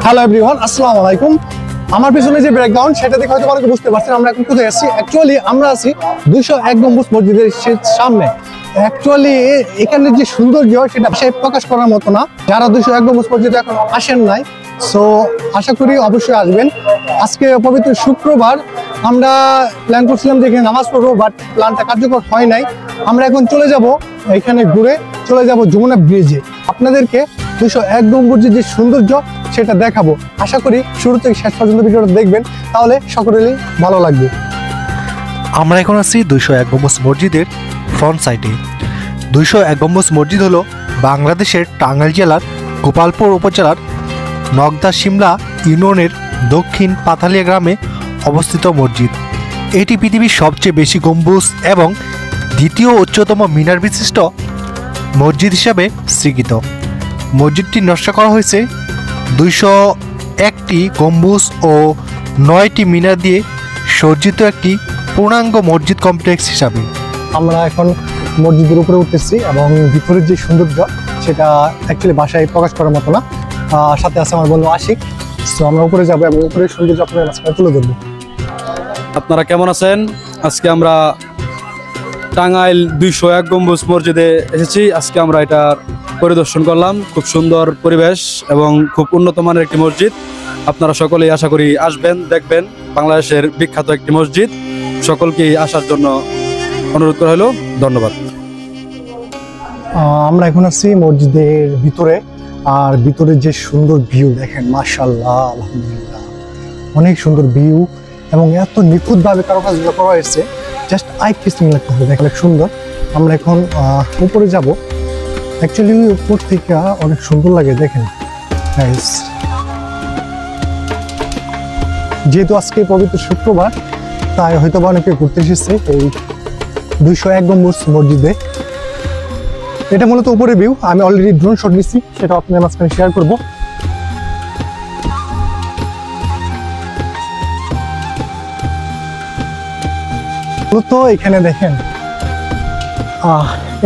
Hello everyone, আসসালামু আলাইকুম। আমার পিছনে যে ব্যাকগ্রাউন্ড সেটা দেখে হয়তো অনেকে বুঝতে পারছেন আমরা এখন কোথায় আছি। অ্যাকচুয়ালি আমরা আছি 201 গম্বুজ মসজিদের সামনে। অ্যাকচুয়ালি এখানে যে সৌন্দর্য সেটা ভাষায় প্রকাশ করার মতো না। যারা 201 গম্বুজ মসজিদে এখন আসেন নাই, সো আশা করি অবশ্যই আসবেন। আজকে পবিত্র শুক্রবার, আমরা প্ল্যান করছিলাম যে এখানে নামাজ পড়বো, বাট প্ল্যানটা কার্যকর হয় নাই। আমরা এখন চলে যাব এখানে ঘুরে চলে যাব যমুনা ব্রিজে। আপনাদেরকে 201 গম্বুজের যে সৌন্দর্য সেটা দেখাবো। আশা করি শুরু থেকে শেষ পর্যন্ত ভিডিওটা দেখবেন, তাহলে সকলেরই ভালো লাগবে। আমরা এখন আছি 201 গম্বুজ মসজিদের ফ্রন্ট সাইডে। 201 গম্বুজ মসজিদ হলো বাংলাদেশের টাঙ্গাইল জেলার গোপালপুর উপজেলার নগদা শিমলা ইউনিয়নের দক্ষিণ পাথালিয়া গ্রামে অবস্থিত মসজিদ। এটি পৃথিবীর সবচেয়ে বেশি গম্বুজ এবং দ্বিতীয় উচ্চতম মিনার বিশিষ্ট মসজিদ হিসাবে স্বীকৃত। মসজিদটি নকশা করা হয়েছে 201টি গম্বুজ ও 9টি মিনার দিয়ে সজ্জিত একটি পূর্ণাঙ্গ মসজিদ কমপ্লেক্স হিসাবে। আমরা এখন মসজিদের উপরে উঠতেছি এবং ভিতরের যে সৌন্দর্য সেটা অ্যাকচুয়ালি ভাষায় প্রকাশ করার মতো না। সাথে আছে আমার বন্ধু আশিক। তো আমরা উপরে যাবো এবং উপরের সৌন্দর্য আপনাদের মাঝখানে তুলে ধরবো। আপনারা কেমন আছেন? আজকে আমরা টাঙ্গাইল 201 গম্বুজ মসজিদে এসেছি। আজকে আমরা এটার পরিদর্শন করলাম। খুব সুন্দর পরিবেশ এবং খুব উন্নত মানের একটি মসজিদ। আপনারা সকলেই আশা করি আসবেন, দেখবেন। বাংলাদেশের বিখ্যাত একটি মসজিদ, সকলকেই আসার জন্য অনুরোধ করা হলো। ধন্যবাদ। আমরা এখন আছি মসজিদের ভিতরে, আর ভিতরে যে সুন্দর ভিউ দেখেন, মাশাআল্লাহ, আলহামদুলিল্লাহ, অনেক সুন্দর ভিউ এবং এত নিখুঁতভাবে কারুকাজগুলো করা হয়েছে, জাস্ট আই কিসিং লাগতেছে, দেখেন সুন্দর। আমরা এখন উপরে যাব। অ্যাকচুয়ালি উপর থেকে অনেক সুন্দর লাগে, দেখেন গাইস। যেহেতু আজকে পবিত্র শুক্রবার, তাই হয়তো বা অনেকে ঘুরতে এসেছে এই 201 গম্বুজ মসজিদে। এটা মূলত উপরে ভিউ। আমি অলরেডি ড্রোন শট নিচ্ছি, সেটা আপনাদের মাঝখানে শেয়ার করব। মূলত এখানে দেখেন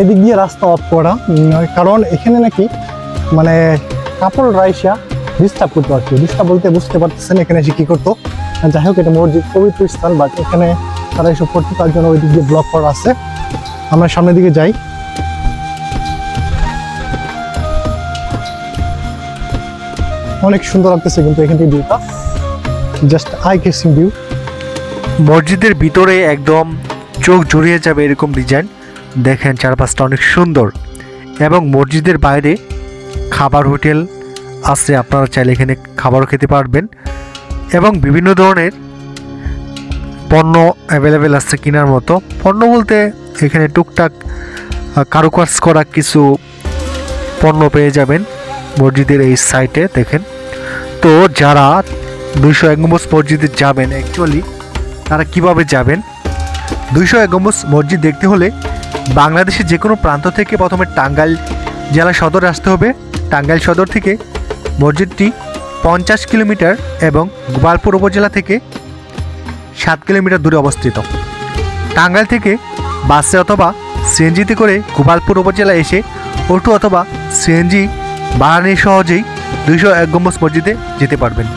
এদিক দিয়ে রাস্তা অফ করা, কারণ এখানে নাকি মানে কাপড় রাইসা ডিস্টার্ব করতে পারছে। ডিস্টার্ব বলতে বুঝতে পারতেছেন এখানে এসে কি করতো। যাই হোক, এটা মসজিদ পবিত্র স্থান, বাট এখানে তারা এসব করতো, তার জন্য ওই দিক দিয়ে ব্লক করা আছে। আমরা সামনের দিকে যাই। অনেক সুন্দর লাগতেছে কিন্তু এখান থেকে ভিউটা, জাস্ট আই কিসিং ভিউ। মসজিদের ভিতরে একদম চোখ জুড়িয়ে যাবে এরকম ডিজাইন, দেখেন চারপাশটা অনেক সুন্দর। এবং মসজিদের বাইরে খাবার হোটেল আছে, আপনারা চাইলে এখানে খাবারও খেতে পারবেন এবং বিভিন্ন ধরনের পণ্য অ্যাভেলেবেল আছে কেনার মতো। পণ্য বলতে এখানে টুকটাক কারুকাজ করা কিছু পণ্য পেয়ে যাবেন মসজিদের এই সাইটে, দেখেন। তো যারা 201 গম্বুজ মসজিদে যাবেন, অ্যাকচুয়ালি তারা কিভাবে যাবেন? 201 গম্বুজ মসজিদ দেখতে হলে বাংলাদেশের যে কোনো প্রান্ত থেকে প্রথমে টাঙ্গাইল জেলা সদরে আসতে হবে। টাঙ্গাইল সদর থেকে মসজিদটি 50 কিলোমিটার এবং গোপালপুর উপজেলা থেকে 7 কিলোমিটার দূরে অবস্থিত। টাঙ্গাইল থেকে বাসে অথবা সিএনজিতে করে গোপালপুর উপজেলা এসে অটো অথবা সিএনজি ভাড়া নিয়ে সহজেই 201 গম্বুজ মসজিদে যেতে পারবেন।